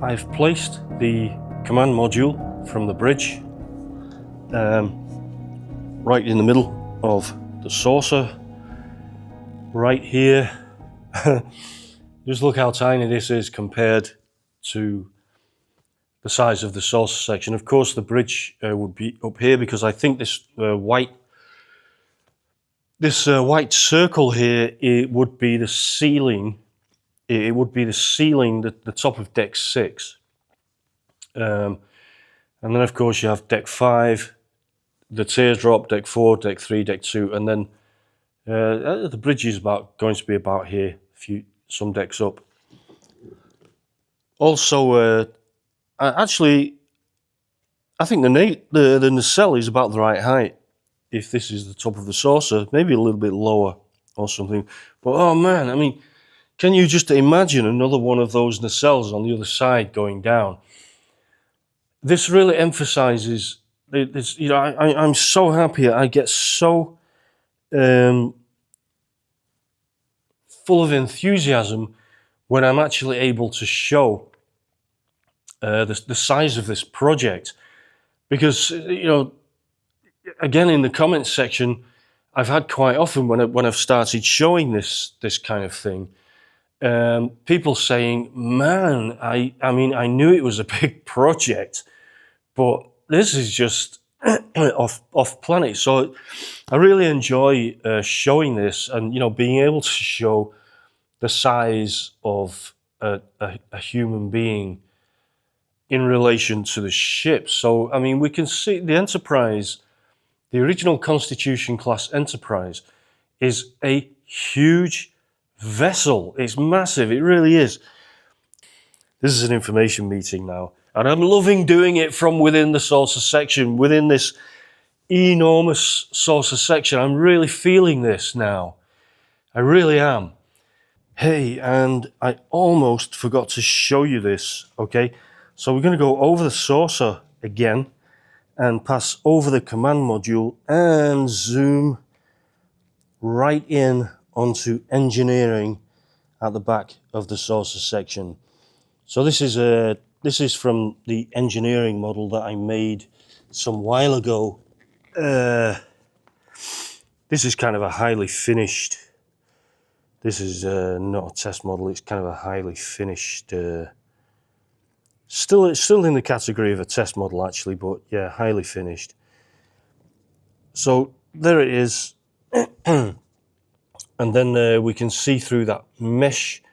I've placed the command module from the bridge right in the middle of the saucer, right here. Just look how tiny this is compared to the size of the saucer section. Of course, the bridge would be up here, because I think this white circle here, it would be the ceiling. It would be the ceiling, the top of deck 6. And then of course you have deck 5, the teardrop, deck 4, deck 3, deck 2, and then the bridge is going to be about here, some decks up. Also, actually, I think the nacelle is about the right height. If this is the top of the saucer, maybe a little bit lower or something. But oh man, I mean, can you just imagine another one of those nacelles on the other side going down? This really emphasizes this. You know, I'm so happy. I get so full of enthusiasm when I'm actually able to show the size of this project, because you know, again, in the comments section, I've had quite often when I've started showing this kind of thing, people saying, "Man, I mean, I knew it was a big project, but this is just off planet." So I really enjoy showing this, and you know, being able to show the size of a human being in relation to the ship. So I mean, we can see the Enterprise, the original Constitution class Enterprise, is a huge vessel. It's massive, it really is. This is an information meeting now, and I'm loving doing it from within the saucer section, within this enormous saucer section. I'm really feeling this now. I really am. Hey, and I almost forgot to show you this, okay? So we're going to go over the saucer again and pass over the command module and zoom right in onto engineering at the back of the saucer section. So this is from the engineering model that I made some while ago. This is kind of a highly finished. This is not a test model. It's kind of a highly finished. It's still in the category of a test model actually, but yeah, highly finished. So there it is. And then we can see through that mesh,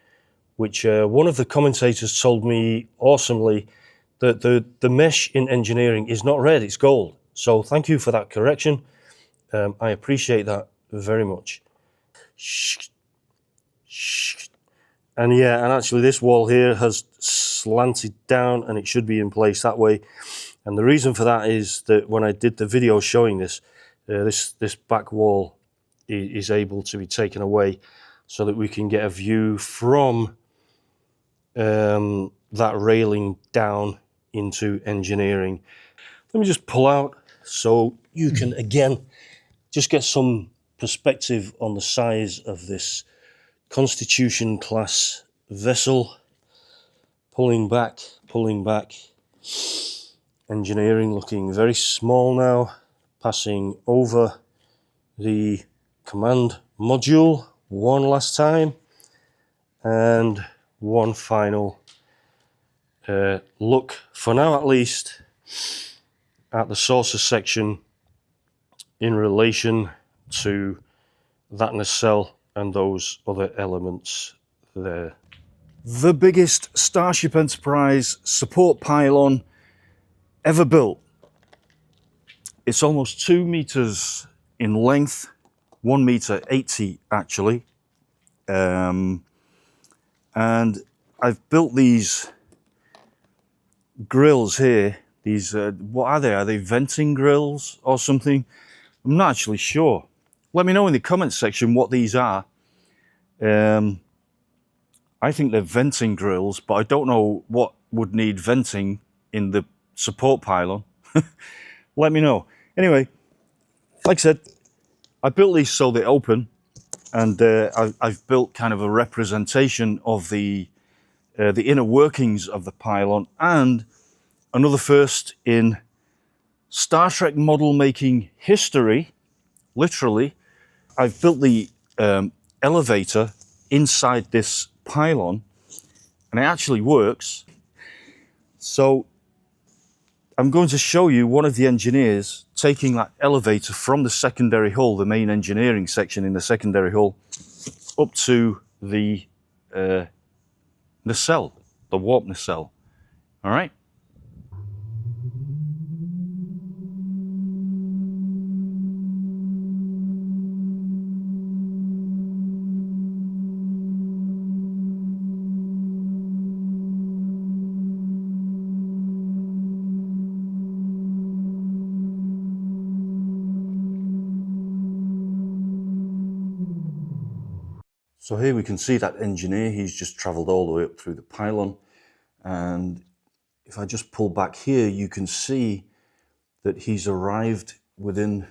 which one of the commentators told me awesomely that the mesh in engineering is not red, it's gold. So thank you for that correction. I appreciate that very much. And yeah, and actually this wall here has slanted down, and it should be in place that way. And the reason for that is that when I did the video showing this, this back wall is able to be taken away so that we can get a view from that railing down into engineering. Let me just pull out so you can again just get some perspective on the size of this Constitution class vessel. Pulling back. Engineering looking very small now. Passing over the command module one last time, and one final look, for now at least, at the saucer section in relation to that nacelle and those other elements there. The biggest Starship Enterprise support pylon ever built. It's almost 2 meters in length, 1 meter 80 actually. And I've built these grills here. These, what are they? Are they venting grills or something? I'm not actually sure. Let me know in the comments section what these are. I think they're venting grills, but I don't know what would need venting in the support pylon. Let me know. Anyway, like I said, I built these so they open, and I've built kind of a representation of the inner workings of the pylon, and another first in Star Trek model making history, literally. I've built the elevator inside this pylon, and it actually works. So I'm going to show you one of the engineers taking that elevator from the secondary hull, the main engineering section in the secondary hull, up to the nacelle, the warp nacelle. All right. So here we can see that engineer, he's just travelled all the way up through the pylon. And if I just pull back here, you can see that he's arrived within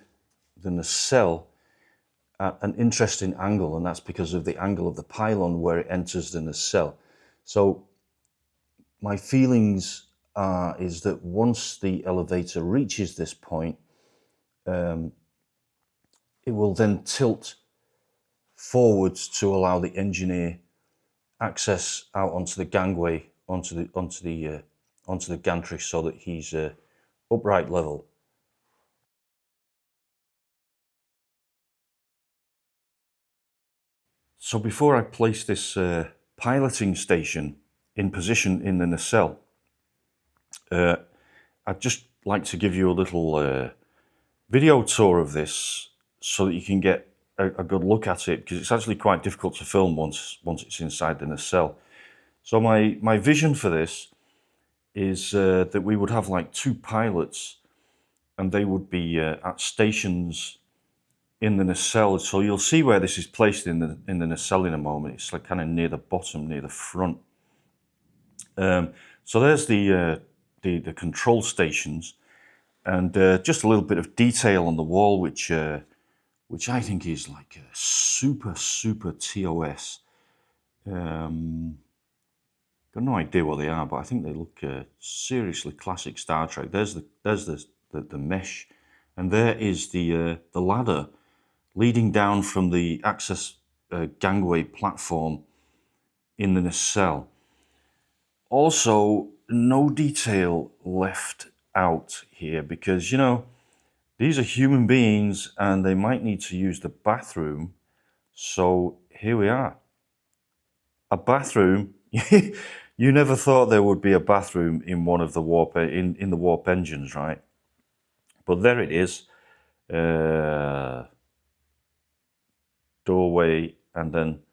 the nacelle at an interesting angle, and that's because of the angle of the pylon where it enters the nacelle. So my feelings is that once the elevator reaches this point, it will then tilt forwards to allow the engineer access out onto the gangway, onto the gantry, so that he's upright level. So before I place this piloting station in position in the nacelle, I'd just like to give you a little video tour of this so that you can get a good look at it, because it's actually quite difficult to film once it's inside the nacelle. So my vision for this is that we would have like two pilots, and they would be at stations in the nacelle. So you'll see where this is placed in the nacelle in a moment. It's like kind of near the bottom, near the front. So there's the control stations, and just a little bit of detail on the wall, which I think is like a super TOS. Got no idea what they are, but I think they look seriously classic Star Trek. There's the mesh, and there is the ladder leading down from the access gangway platform in the nacelle. Also, no detail left out here, because, you know, these are human beings and they might need to use the bathroom. So here we are. A bathroom. You never thought there would be a bathroom in one of the warp in the warp engines, right? But there it is. Doorway, and then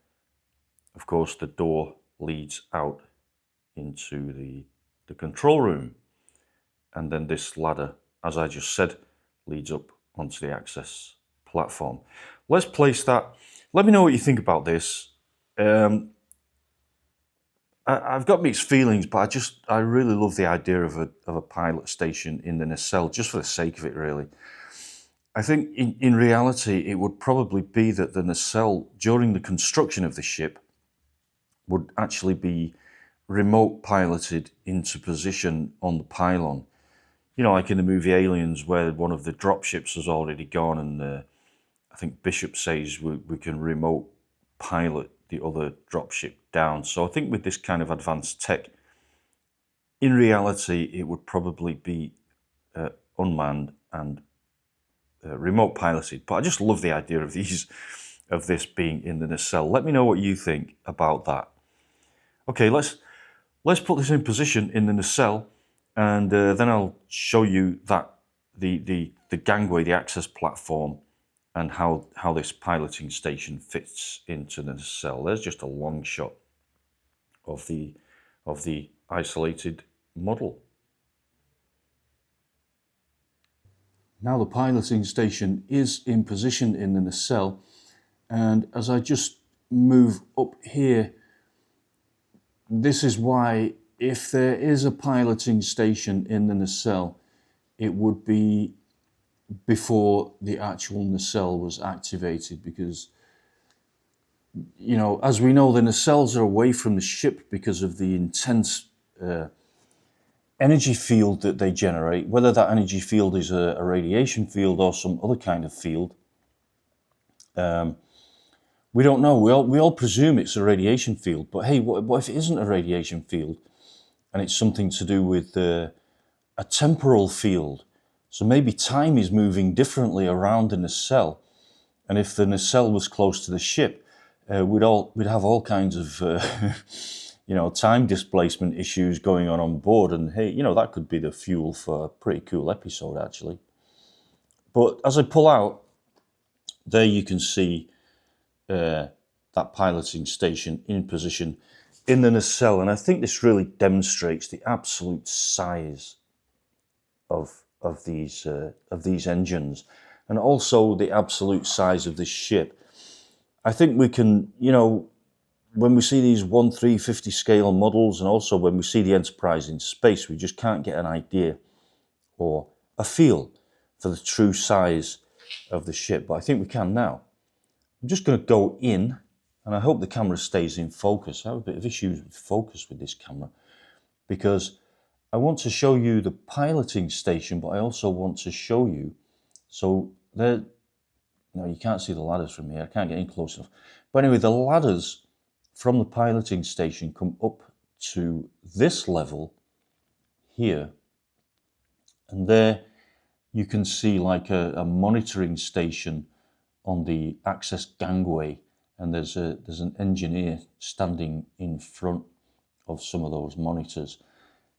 of course the door leads out into the control room, and then this ladder, as I just said, leads up onto the access platform. Let's place that. Let me know what you think about this. I've got mixed feelings, but I really love the idea of a pilot station in the nacelle, just for the sake of it, really. I think in reality, it would probably be that the nacelle, during the construction of the ship, would actually be remote piloted into position on the pylon. You know, like in the movie Aliens, where one of the dropships has already gone, and I think Bishop says we can remote pilot the other dropship down. So I think with this kind of advanced tech, in reality, it would probably be unmanned and remote piloted. But I just love the idea of this being in the nacelle. Let me know what you think about that. Okay, let's put this in position in the nacelle, and then I'll show you that the gangway, the access platform, and how this piloting station fits into the nacelle. There's just a long shot of the isolated model. Now the piloting station is in position in the nacelle, and as I just move up here, this is why, if there is a piloting station in the nacelle, it would be before the actual nacelle was activated, because, you know, as we know, the nacelles are away from the ship because of the intense energy field that they generate. Whether that energy field is a radiation field or some other kind of field, we don't know. We all presume it's a radiation field, but hey, what if it isn't a radiation field and it's something to do with a temporal field? So maybe time is moving differently around the nacelle, and if the nacelle was close to the ship, we'd have all kinds of you know, time displacement issues going on board. And hey, you know, that could be the fuel for a pretty cool episode, actually. But as I pull out, there you can see that piloting station in position in the nacelle, and I think this really demonstrates the absolute size of these engines, and also the absolute size of this ship. I think we can, you know, when we see these 1/350 scale models, and also when we see the Enterprise in space, we just can't get an idea or a feel for the true size of the ship. But I think we can now. I'm just going to go in, and I hope the camera stays in focus. I have a bit of issues with focus with this camera, because I want to show you the piloting station, but I also want to show you, so there, no, you can't see the ladders from here. I can't get in close enough. But anyway, the ladders from the piloting station come up to this level here, and there you can see like a monitoring station on the access gangway, and there's an engineer standing in front of some of those monitors.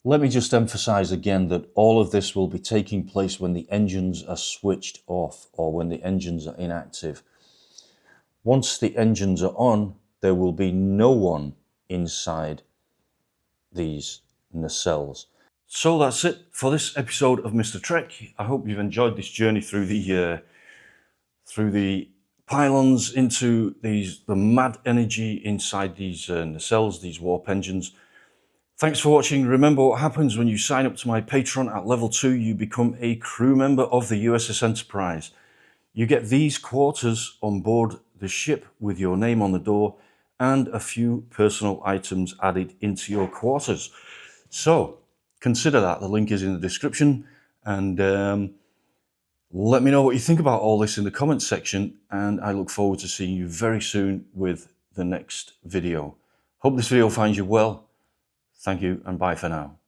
Let me just emphasize again that all of this will be taking place when the engines are switched off, or when the engines are inactive. Once the engines are on, there will be no one inside these nacelles. So that's it for this episode of Mr. Trek. I hope you've enjoyed this journey through the pylons, into the mad energy inside these nacelles, these warp engines. Thanks for watching. Remember what happens when you sign up to my Patreon at level 2. You become a crew member of the USS Enterprise. You get these quarters on board the ship with your name on the door, and a few personal items added into your quarters. So consider that. The link is in the description, and let me know what you think about all this in the comments section, and I look forward to seeing you very soon with the next video. Hope this video finds you well. Thank you, and bye for now.